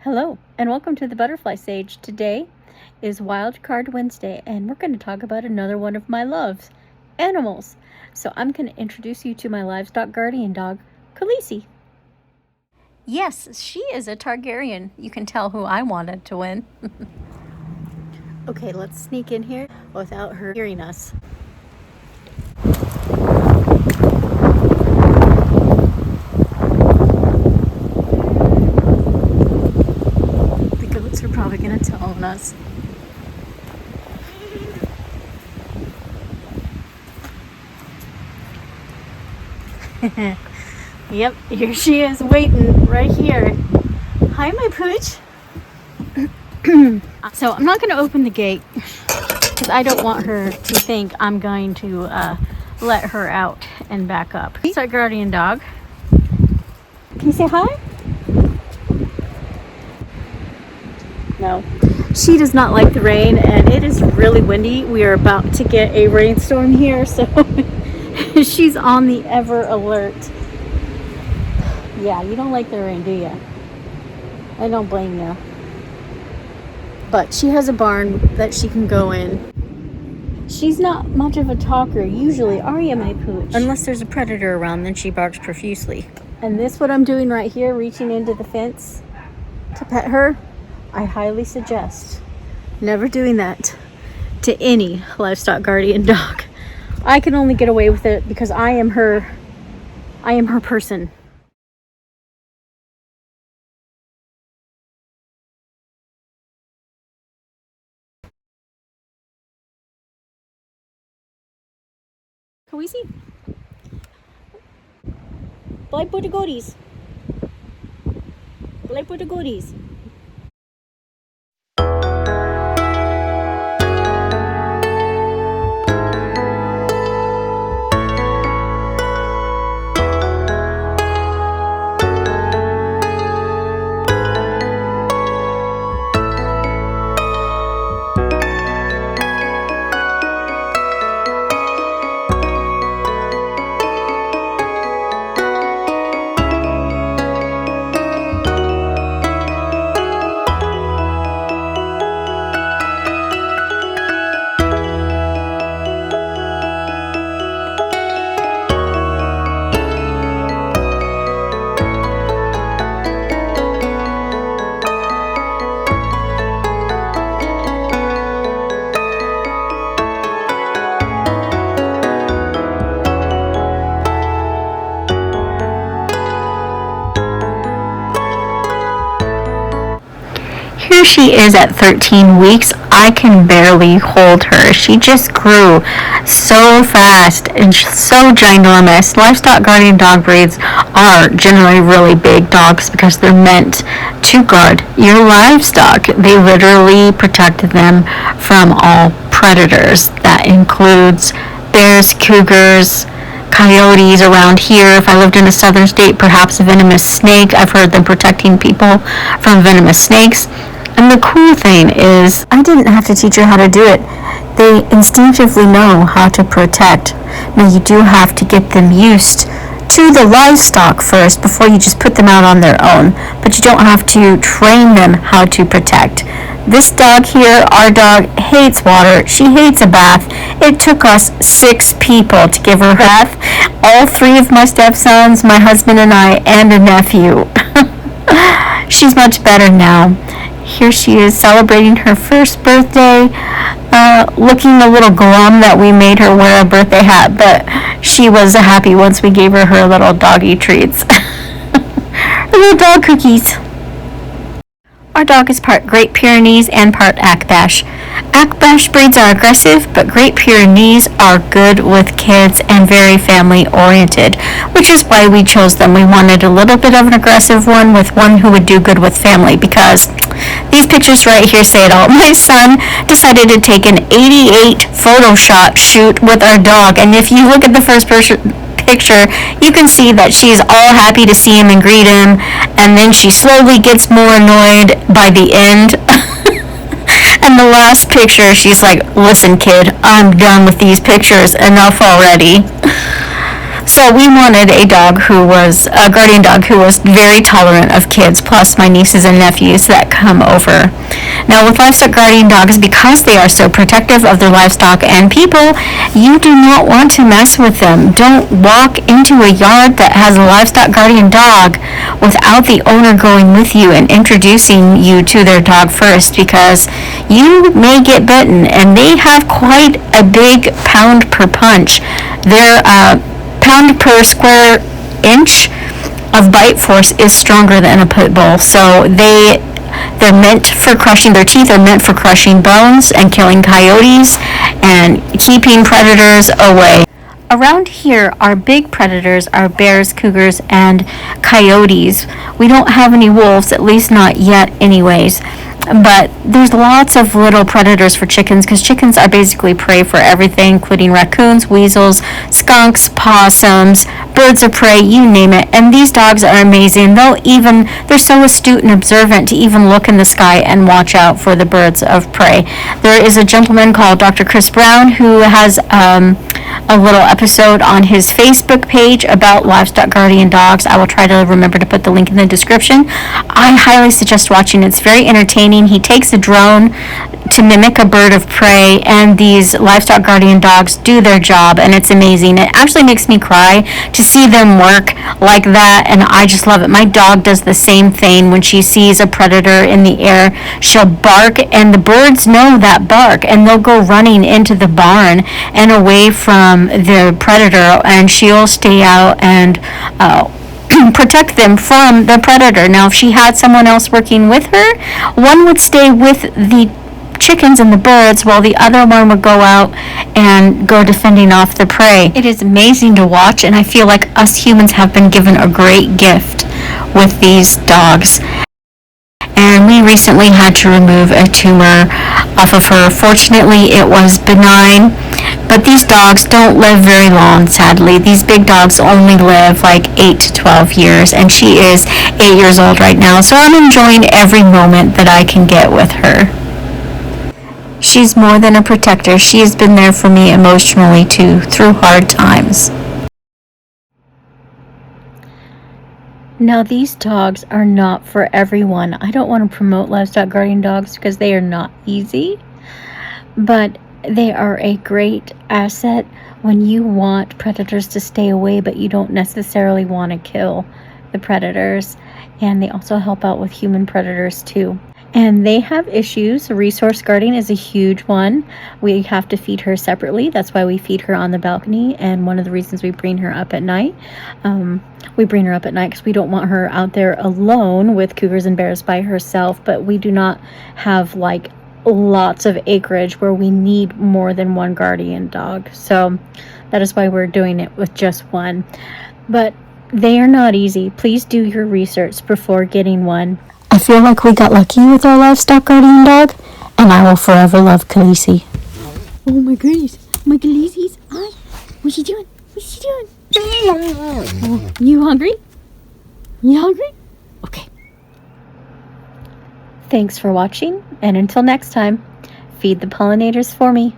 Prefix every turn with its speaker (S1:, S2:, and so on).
S1: Hello, and welcome to the Butterfly Sage. Today is Wild Card Wednesday, and we're going to talk about another one of my loves, animals. So I'm going to introduce you to my livestock guardian dog, Khaleesi. Yes, she is a Targaryen. You can tell who I wanted to win. Okay, let's sneak in here without her hearing us. Are probably gonna tell on us. Yep, here she is waiting right here. Hi, my pooch. So I'm not gonna open the gate because I don't want her to think I'm going to let her out and back up. It's our guardian dog. Can you say hi? No, she does not like the rain, and it is really windy. We are about to get a rainstorm here, so she's on the ever alert. Yeah, you don't like the rain, do you? I don't blame you. But she has a barn that she can go in. She's not much of a talker usually, are you, my pooch? Unless there's a predator around, then she barks profusely. And this, what I'm doing right here, reaching into the fence to pet her, I highly suggest never doing that to any livestock guardian dog. I can only get away with it because I am her person. Khaleesi. Blai puta gories. Blai puta gories. Here she is at 13 weeks. I can barely hold her. She just grew so fast and so ginormous. Livestock guardian dog breeds are generally really big dogs because they're meant to guard your livestock. They literally protect them from all predators. That includes bears, cougars, coyotes around here. If I lived in a southern state, perhaps a venomous snake. I've heard them protecting people from venomous snakes. And the cool thing is, I didn't have to teach her how to do it. They instinctively know how to protect. Now, you do have to get them used to the livestock first before you just put them out on their own. But you don't have to train them how to protect. This dog here, our dog, hates water. She hates a bath. It took us 6 people to give her a bath. All 3 of my stepsons, my husband and I, and a nephew. She's much better now. Here she is celebrating her first birthday, looking a little glum that we made her wear a birthday hat, but she was happy once we gave her her little doggy treats. Her little dog cookies. Our dog is part Great Pyrenees and part Akbash. Akbash breeds are aggressive, but Great Pyrenees are good with kids and very family oriented, which is why we chose them. We wanted a little bit of an aggressive one with one who would do good with family, because these pictures right here say it all. My son decided to take an 88 Photoshop shoot with our dog, and if you look at the first picture, you can see that she's all happy to see him and greet him, and then she slowly gets more annoyed by the end. And the last picture, she's like, listen, kid, I'm done with these pictures. Enough already. So we wanted a guardian dog who was very tolerant of kids, plus my nieces and nephews that come over. Now with livestock guardian dogs, because they are so protective of their livestock and people, you do not want to mess with them. Don't walk into a yard that has a livestock guardian dog without the owner going with you and introducing you to their dog first, because you may get bitten, and they have quite a big pound per punch. Their pound per square inch of bite force is stronger than a pit bull. So they're meant for crushing, their teeth are meant for crushing bones and killing coyotes and keeping predators away. Around here, our big predators are bears, cougars, and coyotes. We don't have any wolves, at least not yet anyways. But there's lots of little predators for chickens, because chickens are basically prey for everything, including raccoons, weasels, skunks, possums, birds of prey, you name it. And these dogs are amazing. They're so astute and observant to even look in the sky and watch out for the birds of prey. There is a gentleman called Dr. Chris Brown who has a little episode on his Facebook page about livestock guardian dogs. I will try to remember to put the link in the description. I highly suggest watching. It's very entertaining. He takes a drone to mimic a bird of prey, and these livestock guardian dogs do their job, and it's amazing. It actually makes me cry to see them work like that, and I just love it. My dog does the same thing. When she sees a predator in the air, she'll bark, and the birds know that bark, and they'll go running into the barn and away from the predator, and she'll stay out and protect them from the predator. Now, if she had someone else working with her, one would stay with the chickens and the birds while the other one would go out and go defending off the prey. It is amazing to watch, and I feel like us humans have been given a great gift with these dogs. And we recently had to remove a tumor off of her. Fortunately, it was benign, but these dogs don't live very long, sadly. These big dogs only live like 8 to 12 years, and she is 8 years old right now, so I'm enjoying every moment that I can get with her. She's more than a protector. She has been there for me emotionally too, through hard times. Now, these dogs are not for everyone. I don't want to promote livestock guardian dogs because they are not easy, but they are a great asset when you want predators to stay away, but you don't necessarily want to kill the predators. And they also help out with human predators too. And they have issues. Resource guarding is a huge one. We have to feed her separately. That's why we feed her on the balcony. And one of the reasons we bring her up at night, because we don't want her out there alone with cougars and bears by herself. But we do not have like lots of acreage where we need more than one guardian dog. So that is why we're doing it with just one. But they are not easy. Please do your research before getting one. I feel like we got lucky with our livestock guardian dog, and I will forever love Khaleesi. Oh my goodness, my Khaleesi's eye. What's she doing? What's she doing? Oh, you hungry? You hungry? Okay. Thanks for watching, and until next time, feed the pollinators for me.